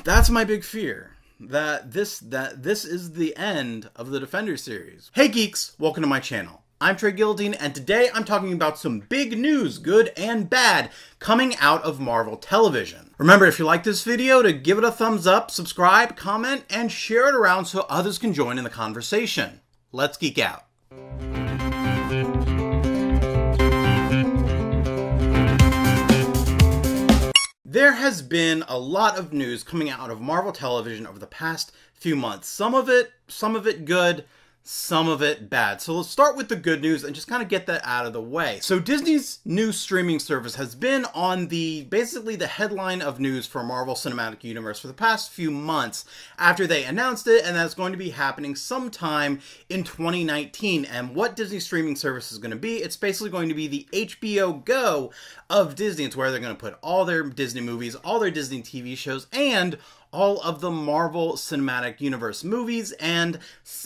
That's my big fear. That this is the end of the Defender series. Hey geeks, welcome to my channel. I'm Trey Gilding, and today I'm talking about some big news, good and bad, coming out of Marvel Television. Remember, if you like this video, to give it a thumbs up, subscribe, comment, and share it around so others can join in the conversation. Let's geek out. There has been a lot of news coming out of Marvel Television over the past few months. Some of it good, some of it bad. So let's start with the good news and just kind of get that out of the way. So Disney's new streaming service has been on basically the headline of news for Marvel Cinematic Universe for the past few months after they announced it, and that's going to be happening sometime in 2019. And what Disney's streaming service is going to be, it's basically going to be the HBO Go of Disney. It's where they're going to put all their Disney movies, all their Disney TV shows, and all of the Marvel Cinematic Universe movies, and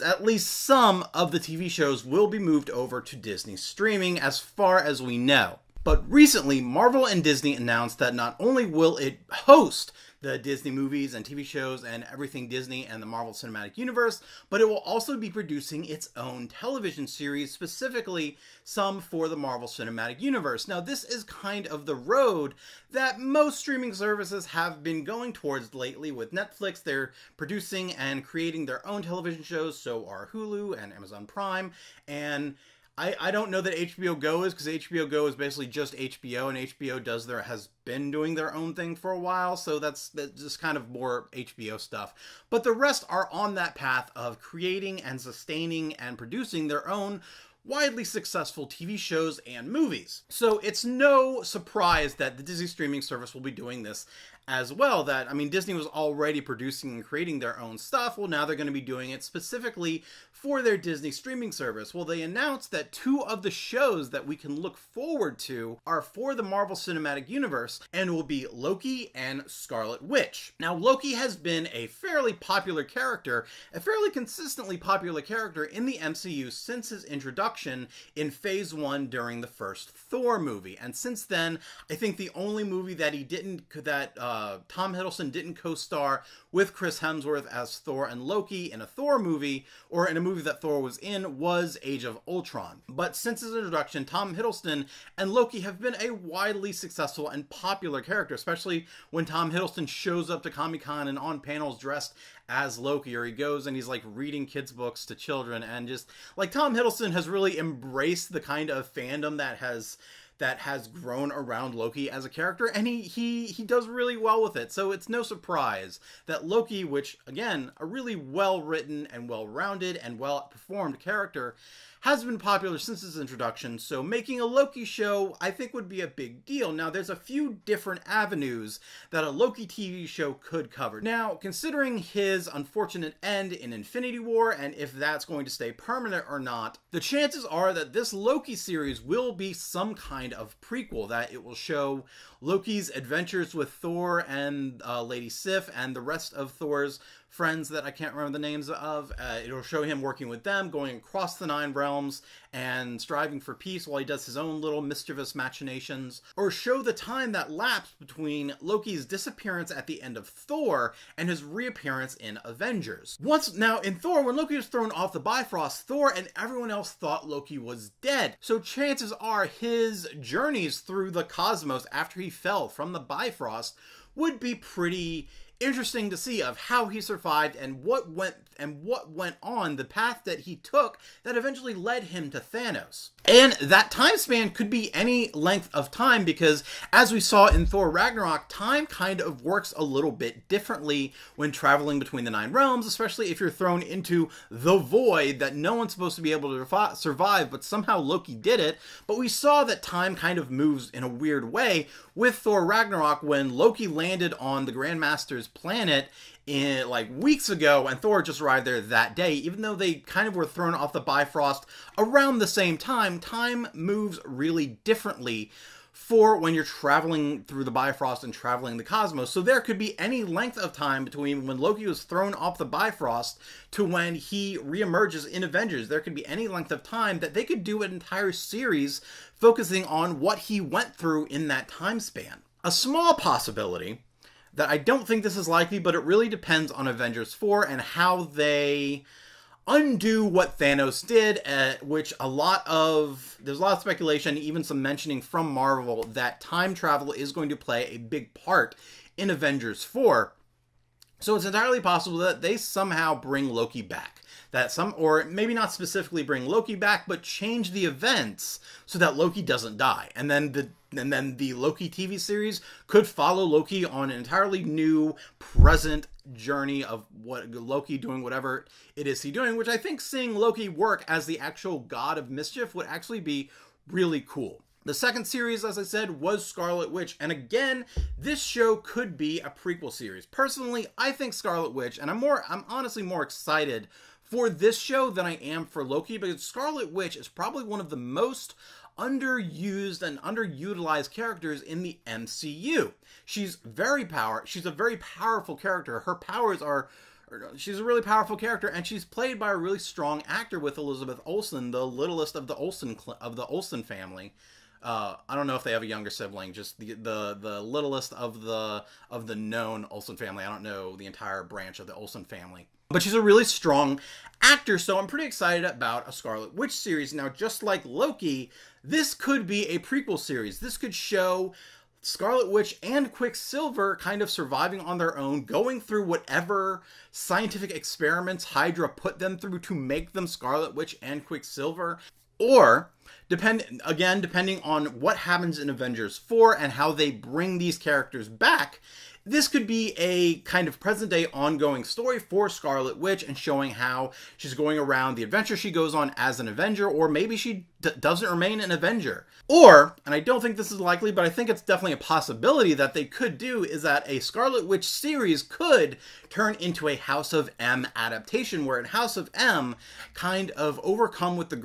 at least some of the TV shows will be moved over to Disney streaming as far as we know. But recently, Marvel and Disney announced that not only will it host the Disney movies and TV shows and everything Disney and the Marvel Cinematic Universe, but it will also be producing its own television series, specifically some for the Marvel Cinematic Universe. Now, this is kind of the road that most streaming services have been going towards lately. With Netflix, they're producing and creating their own television shows, so are Hulu and Amazon Prime, and I don't know that HBO Go is, because HBO Go is basically just HBO, and HBO has been doing their own thing for a while, so that's just kind of more HBO stuff. But the rest are on that path of creating and sustaining and producing their own widely successful TV shows and movies. So it's no surprise that the Disney streaming service will be doing this as well. Disney was already producing and creating their own stuff. Well, now they're going to be doing it specifically for their Disney streaming service. Well, they announced that two of the shows that we can look forward to are for the Marvel Cinematic Universe, and will be Loki and Scarlet Witch. Now, Loki has been a fairly popular character, a fairly consistently popular character in the MCU since his introduction in Phase 1 during the first Thor movie. And since then, I think the only movie that Tom Hiddleston didn't co-star with Chris Hemsworth as Thor and Loki in a Thor movie, or in a movie that Thor was in, was Age of Ultron. But since his introduction, Tom Hiddleston and Loki have been a widely successful and popular character, especially when Tom Hiddleston shows up to Comic-Con and on panels dressed as Loki, or he goes and he's like reading kids' books to children, and just like Tom Hiddleston has really embraced the kind of fandom that has grown around Loki as a character, and he does really well with it. So it's no surprise that Loki, which again, a really well-written and well-rounded and well-performed character, has been popular since his introduction, so making a Loki show, I think, would be a big deal. Now, there's a few different avenues that a Loki TV show could cover. Now, considering his unfortunate end in Infinity War, and if that's going to stay permanent or not, the chances are that this Loki series will be some kind of prequel, that it will show Loki's adventures with Thor and Lady Sif and the rest of Thor's friends that I can't remember the names of. It'll show him working with them, going across the 9 realms and striving for peace while he does his own little mischievous machinations, or show the time that lapsed between Loki's disappearance at the end of Thor and his reappearance in Avengers. Now in Thor, when Loki was thrown off the Bifrost, Thor and everyone else thought Loki was dead. So chances are his journeys through the cosmos after he fell from the Bifrost would be pretty interesting to see, of how he survived and what went on, the path that he took that eventually led him to Thanos. And that time span could be any length of time, because as we saw in Thor Ragnarok, time kind of works a little bit differently when traveling between the 9 realms, especially if you're thrown into the void that no one's supposed to be able to survive, but somehow Loki did it. But we saw that time kind of moves in a weird way with Thor Ragnarok, when Loki landed on the Grandmaster's planet like weeks ago, and Thor just arrived there that day. Even though they kind of were thrown off the Bifrost around the same time, time moves really differently for when you're traveling through the Bifrost and traveling the cosmos. So there could be any length of time between when Loki was thrown off the Bifrost to when he reemerges in Avengers. There could be any length of time that they could do an entire series focusing on what he went through in that time span. A small possibility that I don't think this is likely, but it really depends on Avengers 4 and how they undo what Thanos did, which there's a lot of speculation, even some mentioning from Marvel, that time travel is going to play a big part in Avengers 4. So it's entirely possible that they somehow bring Loki back. Or maybe not specifically bring Loki back, but change the events so that Loki doesn't die. And then the Loki TV series could follow Loki on an entirely new present journey of what Loki doing whatever it is he's doing, which I think seeing Loki work as the actual god of mischief would actually be really cool. The second series, as I said, was Scarlet Witch, and again, this show could be a prequel series. Personally, I think Scarlet Witch, and I'm honestly more excited for this show than I am for Loki, because Scarlet Witch is probably one of the most underused and underutilized characters in the MCU. She's a very powerful character. Her powers are... She's a really powerful character, and she's played by a really strong actor with Elizabeth Olsen, the littlest of the Olsen family. I don't know if they have a younger sibling, just the littlest of the known Olsen family. I don't know the entire branch of the Olsen family. But she's a really strong actor, so I'm pretty excited about a Scarlet Witch series. Now, just like Loki, this could be a prequel series. This could show Scarlet Witch and Quicksilver kind of surviving on their own, going through whatever scientific experiments Hydra put them through to make them Scarlet Witch and Quicksilver. Or, depending on what happens in Avengers 4 and how they bring these characters back, this could be a kind of present-day ongoing story for Scarlet Witch and showing how she's going around the adventure she goes on as an Avenger, or maybe she doesn't remain an Avenger. Or, and I don't think this is likely, but I think it's definitely a possibility that they could do, is that a Scarlet Witch series could turn into a House of M adaptation, where in House of M, kind of overcome with the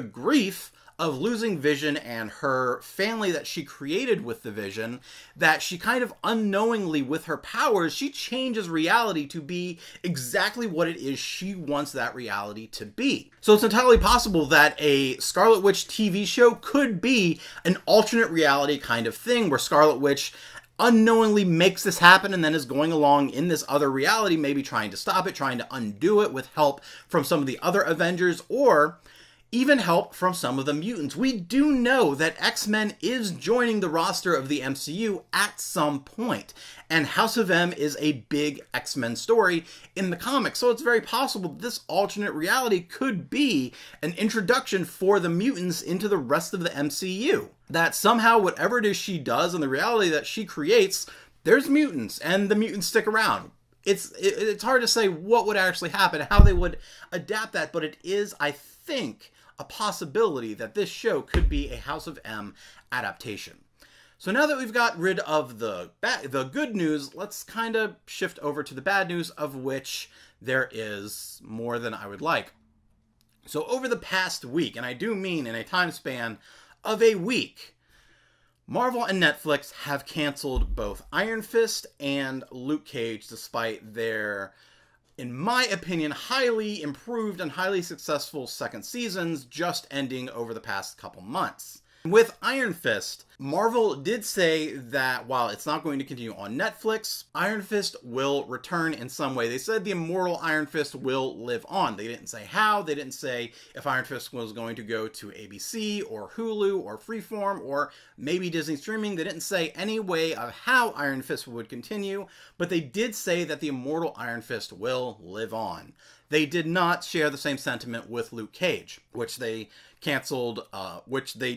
grief of losing Vision and her family that she created with the Vision, that she kind of unknowingly, with her powers, she changes reality to be exactly what it is she wants that reality to be. So it's entirely possible that a Scarlet Witch TV show could be an alternate reality kind of thing, where Scarlet Witch unknowingly makes this happen and then is going along in this other reality, maybe trying to stop it, trying to undo it with help from some of the other Avengers, or even help from some of the mutants. We do know that X-Men is joining the roster of the MCU at some point, and House of M is a big X-Men story in the comics, so it's very possible that this alternate reality could be an introduction for the mutants into the rest of the MCU. That somehow whatever it is she does and the reality that she creates, there's mutants, and the mutants stick around. It's hard to say what would actually happen, how they would adapt that, but it is, I think, a possibility that this show could be a House of M adaptation. So now that we've got rid of the good news, let's kind of shift over to the bad news, of which there is more than I would like. So over the past week, and I do mean in a time span of a week, Marvel and Netflix have canceled both Iron Fist and Luke Cage, despite their, in my opinion, highly improved and highly successful second seasons just ending over the past couple months. With Iron Fist, Marvel did say that while it's not going to continue on Netflix, Iron Fist will return in some way. They said the immortal Iron Fist will live on. They didn't say how. They didn't say if Iron Fist was going to go to ABC or Hulu or Freeform or maybe Disney streaming. They didn't say any way of how Iron Fist would continue, but they did say that the immortal Iron Fist will live on. They did not share the same sentiment with Luke Cage, which they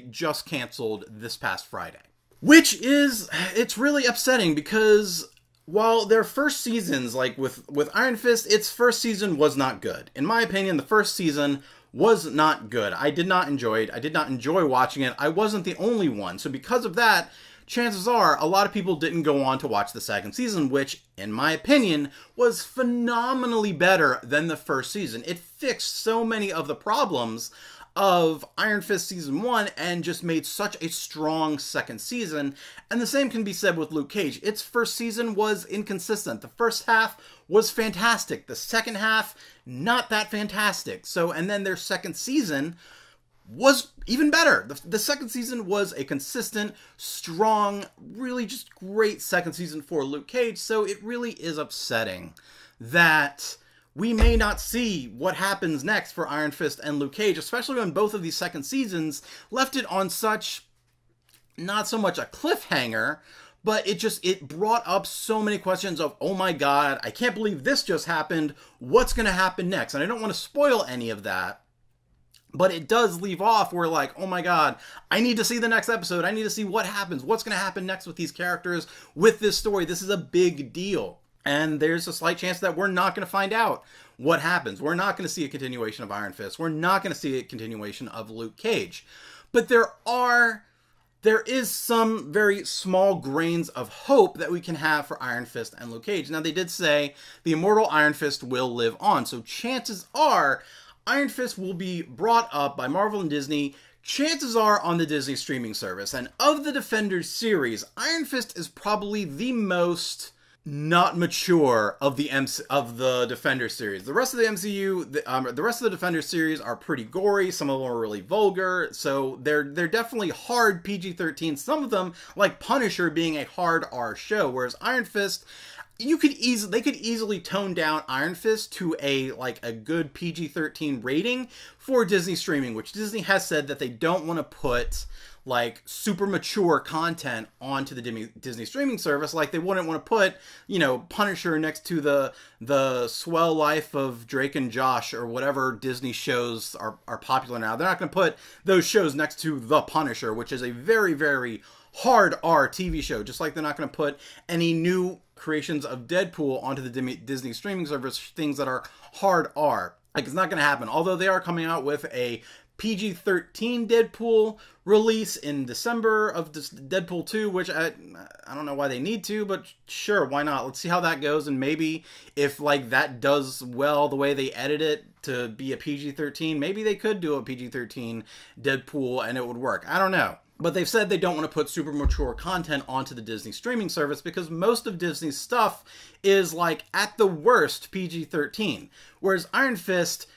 just canceled this past Friday. It's really upsetting, because while their first seasons, like with Iron Fist, its first season was not good. In my opinion, the first season was not good. I did not enjoy it. I did not enjoy watching it. I wasn't the only one. So because of that, chances are a lot of people didn't go on to watch the second season, which, in my opinion, was phenomenally better than the first season. It fixed so many of the problems of Iron Fist Season 1 and just made such a strong second season. And the same can be said with Luke Cage. Its first season was inconsistent. The first half was fantastic. The second half, not that fantastic. And then their second season was even better. The second season was a consistent, strong, really just great second season for Luke Cage, so it really is upsetting that we may not see what happens next for Iron Fist and Luke Cage, especially when both of these second seasons left it on such, not so much a cliffhanger, but it brought up so many questions of, oh my god, I can't believe this just happened, what's going to happen next? And I don't want to spoil any of that, but it does leave off where like, oh my god, I need to see the next episode, I need to see what happens, what's going to happen next with these characters, with this story, this is a big deal. And there's a slight chance that we're not going to find out what happens. We're not going to see a continuation of Iron Fist. We're not going to see a continuation of Luke Cage. But there is some very small grains of hope that we can have for Iron Fist and Luke Cage. Now, they did say the immortal Iron Fist will live on. So chances are Iron Fist will be brought up by Marvel and Disney. Chances are on the Disney streaming service. And of the Defenders series, Iron Fist is probably the most not mature of the Defender series. The rest of the MCU, the rest of the Defender series are pretty gory. Some of them are really vulgar, so they're definitely hard PG-13. Some of them, like Punisher, being a hard R show, whereas Iron Fist, they could easily tone down Iron Fist to a good PG-13 rating for Disney streaming, which Disney has said that they don't want to put like super mature content onto the Disney streaming service, like they wouldn't want to put, Punisher next to the Swell Life of Drake and Josh or whatever Disney shows are popular now. They're not going to put those shows next to The Punisher, which is a very, very hard R TV show, just like they're not going to put any new creations of Deadpool onto the Disney streaming service, things that are hard R. Like, it's not going to happen. Although they are coming out with a PG-13 Deadpool release in December of Deadpool 2, which I don't know why they need to, but sure, why not? Let's see how that goes, and maybe if that does well the way they edit it to be a PG-13, maybe they could do a PG-13 Deadpool and it would work. I don't know. But they've said they don't want to put super mature content onto the Disney streaming service because most of Disney's stuff is at the worst PG-13, whereas Iron Fist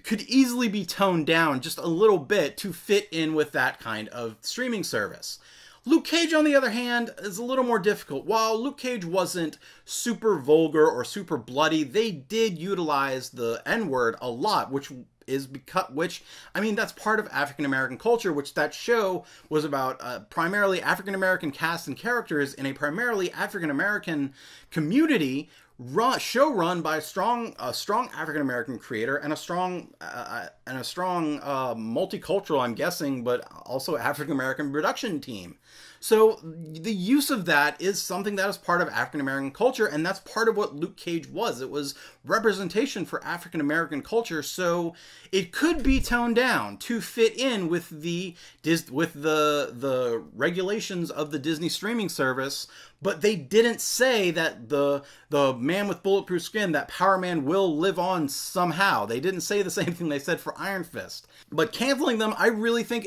could easily be toned down just a little bit to fit in with that kind of streaming service. Luke Cage, on the other hand, is a little more difficult. While Luke Cage wasn't super vulgar or super bloody, they did utilize the N-word a lot, which that's part of African American culture, which that show was about primarily African American cast and characters in a primarily African American community, show run by a strong African American creator and a strong multicultural, I'm guessing, but also African American production team. So the use of that is something that is part of African American culture, and that's part of what Luke Cage was. It was representation for African American culture, so it could be toned down to fit in with the regulations of the Disney streaming service. But they didn't say that the man with bulletproof skin, that Power Man, will live on somehow. They didn't say the same thing they said for Iron Fist. But canceling them, I really think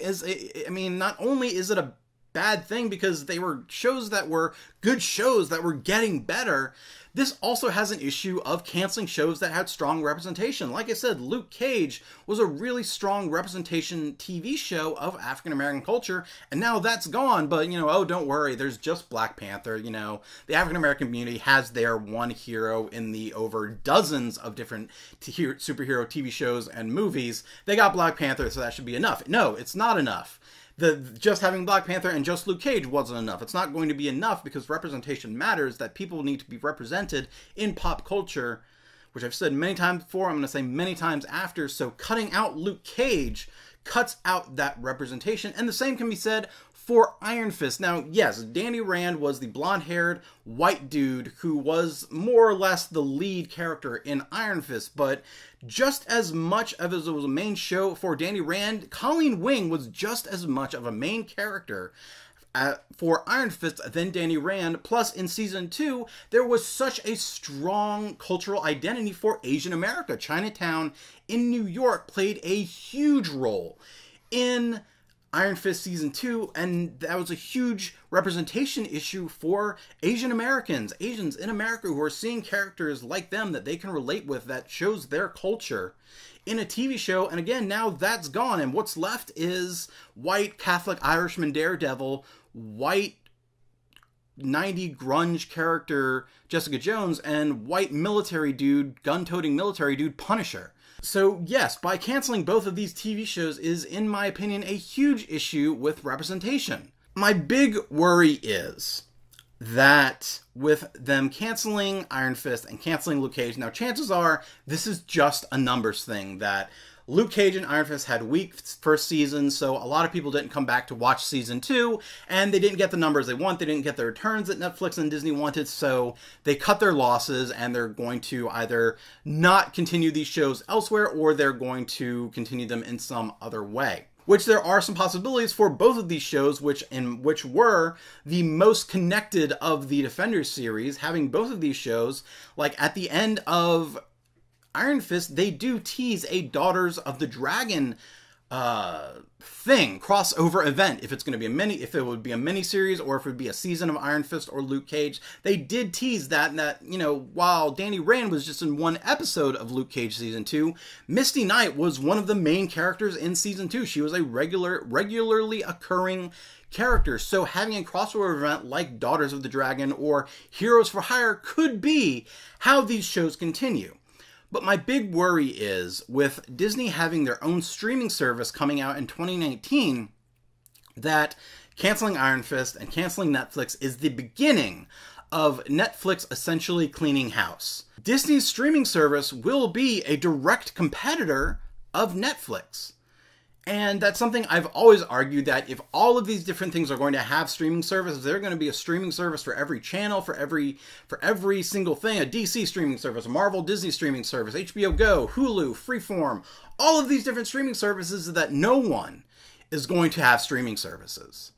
not only is it a bad thing because they were shows that were good shows that were getting better, this also has an issue of canceling shows that had strong representation. Like I said, Luke Cage was a really strong representation TV show of African American culture, and now that's gone. But don't worry, there's just Black Panther. The African American community has their one hero in the over dozens of different superhero TV shows and movies. They got Black Panther, so that should be enough. No, it's not enough. Just having Black Panther and just Luke Cage wasn't enough. It's not going to be enough because representation matters, that people need to be represented in pop culture, which I've said many times before, I'm going to say many times after. So cutting out Luke Cage cuts out that representation, and the same can be said for Iron Fist. Now, yes, Danny Rand was the blonde-haired white dude who was more or less the lead character in Iron Fist, but just as much as it was a main show for Danny Rand, Colleen Wing was just as much of a main character for Iron Fist than Danny Rand. Plus, in season 2, there was such a strong cultural identity for Asian America. Chinatown in New York played a huge role in Iron Fist Season 2, and that was a huge representation issue for Asian Americans, Asians in America who are seeing characters like them that they can relate with, that shows their culture in a TV show. And again, now that's gone, and what's left is white Catholic Irishman Daredevil, white 90 grunge character Jessica Jones, and white military dude, gun-toting military dude Punisher. So yes, by canceling both of these TV shows is, in my opinion, a huge issue with representation. My big worry is that with them canceling Iron Fist and canceling Luke Cage, now chances are this is just a numbers thing, that Luke Cage and Iron Fist had weak first seasons, so a lot of people didn't come back to watch season 2, and they didn't get the numbers they want. They didn't get the returns that Netflix and Disney wanted, so they cut their losses, and they're going to either not continue these shows elsewhere, or they're going to continue them in some other way. Which there are some possibilities for both of these shows, which were the most connected of the Defenders series, having both of these shows, like at the end of Iron Fist, they do tease a Daughters of the Dragon crossover event. If it's going to be if it would be a mini-series, or if it would be a season of Iron Fist or Luke Cage. They did tease that, you know, while Danny Rand was just in one episode of Luke Cage Season 2, Misty Knight was one of the main characters in Season 2. She was a regularly occurring character. So having a crossover event like Daughters of the Dragon or Heroes for Hire could be how these shows continue. But my big worry is, with Disney having their own streaming service coming out in 2019, that canceling Iron Fist and canceling Netflix is the beginning of Netflix essentially cleaning house. Disney's streaming service will be a direct competitor of Netflix. And that's something I've always argued, that if all of these different things are going to have streaming services, they're going to be a streaming service for every channel, for every single thing, a DC streaming service, a Marvel Disney streaming service, HBO Go, Hulu, Freeform, all of these different streaming services, that no one is going to have streaming services.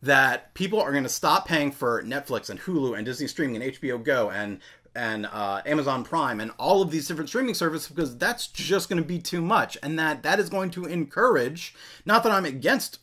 That people are going to stop paying for Netflix and Hulu and Disney streaming and HBO Go and Amazon Prime and all of these different streaming services, because that's just going to be too much, and that is going to encourage, not that I'm against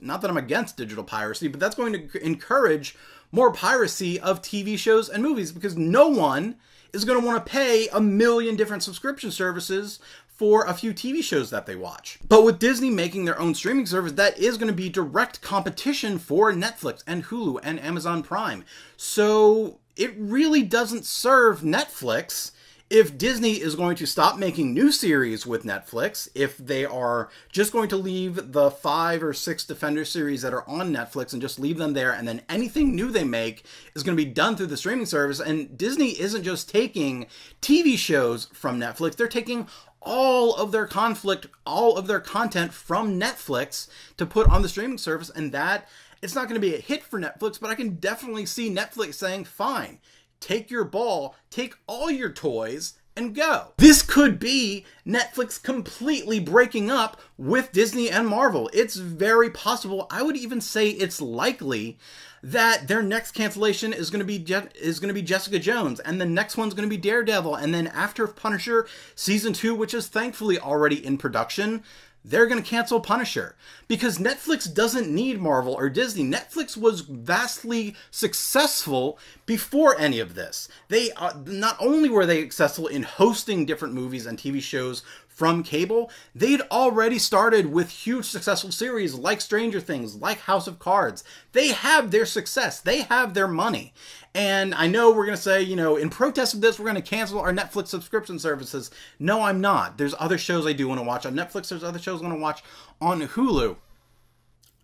digital piracy, but that's going to encourage more piracy of TV shows and movies, because no one is going to want to pay a million different subscription services for a few TV shows that they watch. But with Disney making their own streaming service, that is going to be direct competition for Netflix and Hulu and Amazon Prime. So it really doesn't serve Netflix if Disney is going to stop making new series with Netflix, if they are just going to leave the 5 or 6 Defender series that are on Netflix and just leave them there, and then anything new they make is going to be done through the streaming service. And Disney isn't just taking TV shows from Netflix, they're taking all of their content from Netflix to put on the streaming service, and that it's not going to be a hit for Netflix, but I can definitely see Netflix saying, fine, take your ball, take all your toys, and go. This could be Netflix completely breaking up with Disney and Marvel. It's very possible, I would even say it's likely, that their next cancellation is going to be Jessica Jones, and the next one's going to be Daredevil, and then after Punisher Season 2, which is thankfully already in production, they're going to cancel Punisher, because Netflix doesn't need Marvel or Disney. Netflix was vastly successful before any of this. They not only were they successful in hosting different movies and TV shows from cable, they'd already started with huge successful series like Stranger Things, like House of Cards. They have their success. They have their money. And I know we're going to say, in protest of this, we're going to cancel our Netflix subscription services. No, I'm not. There's other shows I do want to watch on Netflix. There's other shows I want to watch on Hulu.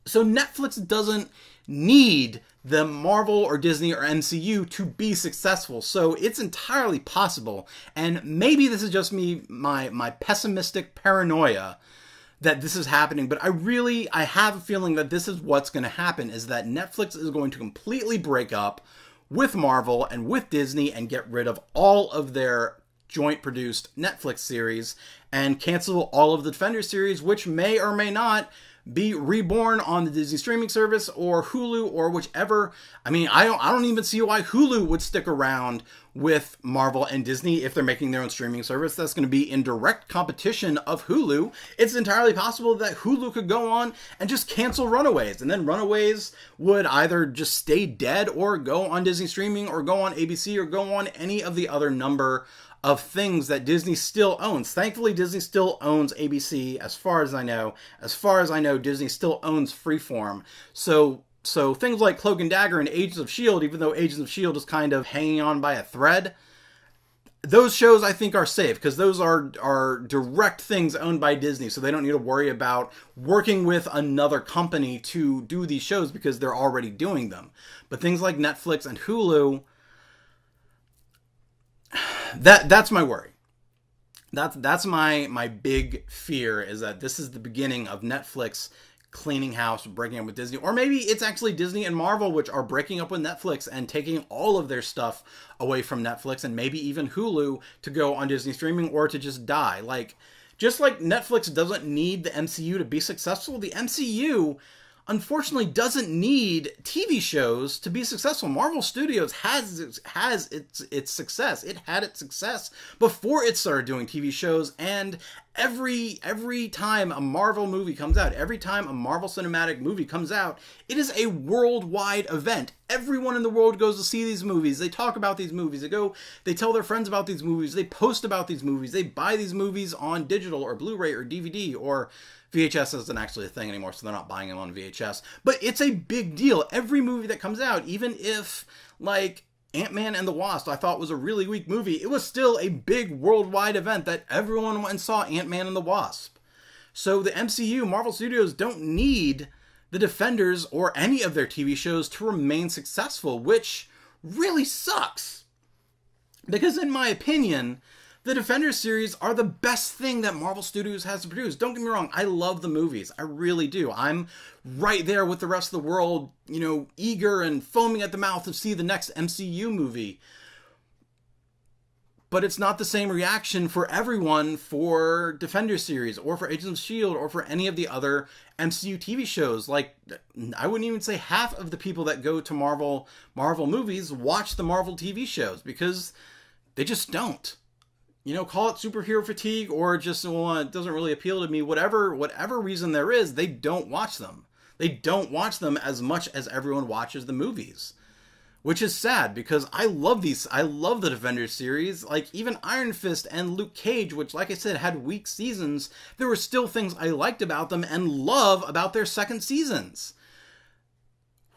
So Netflix doesn't need the Marvel or Disney or MCU to be successful. So it's entirely possible, and maybe this is just my pessimistic paranoia that this is happening, but I have a feeling that this is what's going to happen, is that Netflix is going to completely break up with Marvel and with Disney and get rid of all of their joint produced Netflix series and cancel all of the Defender series, which may or may not be reborn on the Disney streaming service or Hulu or whichever. I mean, I don't even see why Hulu would stick around with Marvel and Disney if they're making their own streaming service. That's going to be in direct competition of Hulu. It's entirely possible that Hulu could go on and just cancel Runaways, and then Runaways would either just stay dead or go on Disney streaming or go on ABC or go on any of the other number of things that Disney still owns. Thankfully, Disney still owns ABC, as far as I know. As far as I know, Disney still owns Freeform. So things like Cloak and Dagger and Agents of S.H.I.E.L.D., even though Agents of S.H.I.E.L.D. is kind of hanging on by a thread, those shows I think are safe because those are direct things owned by Disney, so they don't need to worry about working with another company to do these shows because they're already doing them. But things like Netflix and Hulu, that's my worry. That's my big fear, is that this is the beginning of Netflix cleaning house, breaking up with Disney. Or maybe it's actually Disney and Marvel which are breaking up with Netflix and taking all of their stuff away from Netflix and maybe even Hulu to go on Disney streaming or to just die. Just like Netflix doesn't need the MCU to be successful, the MCU unfortunately doesn't need TV shows to be successful. Marvel Studios has its success. It had its success before it started doing TV shows, and every time a Marvel movie comes out, every time a Marvel Cinematic movie comes out, it is a worldwide event. Everyone in the world goes to see these movies. They talk about these movies. They tell their friends about these movies. They post about these movies. They buy these movies on digital or Blu-ray or DVD, or VHS isn't actually a thing anymore, so they're not buying them on VHS. But it's a big deal. Every movie that comes out, even if, like, Ant-Man and the Wasp I thought was a really weak movie, it was still a big worldwide event that everyone went and saw Ant-Man and the Wasp. So the MCU, Marvel Studios, don't need the Defenders or any of their TV shows to remain successful, which really sucks. Because in my opinion, the Defenders series are the best thing that Marvel Studios has to produce. Don't get me wrong, I love the movies. I really do. I'm right there with the rest of the world, eager and foaming at the mouth to see the next MCU movie. But it's not the same reaction for everyone for Defenders series or for Agents of S.H.I.E.L.D. or for any of the other MCU TV shows. Like, I wouldn't even say half of the people that go to Marvel movies watch the Marvel TV shows because they just don't. Call it superhero fatigue or just, well, it doesn't really appeal to me. Whatever reason there is, they don't watch them. They don't watch them as much as everyone watches the movies. Which is sad because I love these. I love the Defenders series. Like, even Iron Fist and Luke Cage, which, like I said, had weak seasons, there were still things I liked about them and love about their second seasons.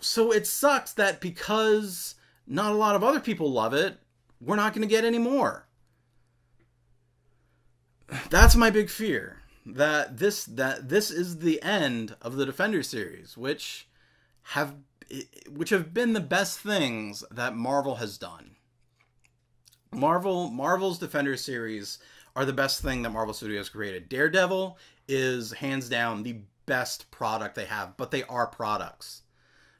So it sucks that because not a lot of other people love it, we're not going to get any more. That's my big fear, that this is the end of the Defender series, which have been the best things that Marvel has done. Marvel's Defender series are the best thing that Marvel Studios created. Daredevil is hands down the best product they have, but they are products.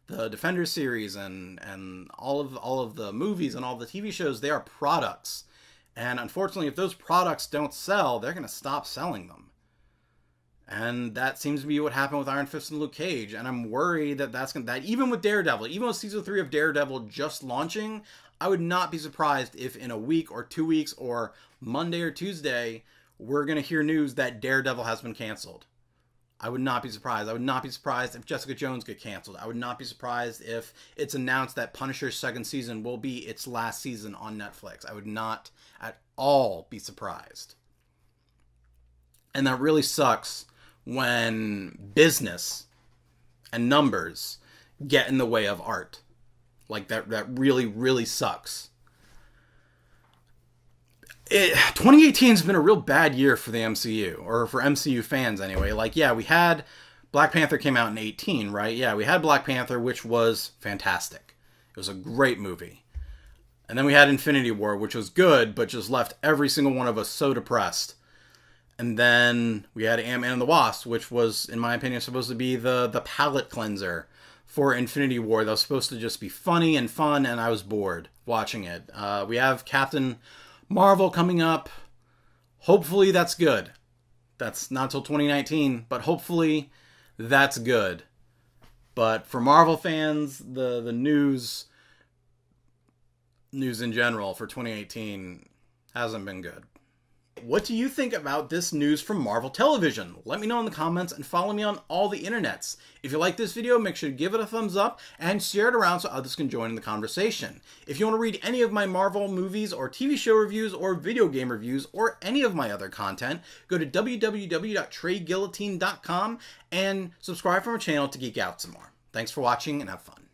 The Defender series and all of the movies and all the TV shows, they are products. And unfortunately, if those products don't sell, they're going to stop selling them. And that seems to be what happened with Iron Fist and Luke Cage. And I'm worried that even with Daredevil, even with season 3 of Daredevil just launching, I would not be surprised if in a week or 2 weeks or Monday or Tuesday, we're going to hear news that Daredevil has been canceled. I would not be surprised. I would not be surprised if Jessica Jones get canceled. I would not be surprised if it's announced that Punisher's second season will be its last season on Netflix. I would not at all be surprised. And that really sucks when business and numbers get in the way of art. Like, that really, really sucks. 2018 has been a real bad year for the MCU, or for MCU fans anyway. Like, yeah, we had Black Panther came out in 2018, right? Yeah, we had Black Panther, which was fantastic. It was a great movie. And then we had Infinity War, which was good, but just left every single one of us so depressed. And then we had Ant-Man and the Wasp, which was, in my opinion, supposed to be the palate cleanser for Infinity War. That was supposed to just be funny and fun, and I was bored watching it. We have Captain Marvel coming up. Hopefully that's good. That's not till 2019, but hopefully that's good. But for Marvel fans, the news in general for 2018 hasn't been good. What do you think about this news from Marvel Television? Let me know in the comments and follow me on all the internets. If you like this video, make sure to give it a thumbs up and share it around so others can join in the conversation. If you want to read any of my Marvel movies or TV show reviews or video game reviews or any of my other content, go to www.treyguillotine.com and subscribe for my channel to geek out some more. Thanks for watching and have fun.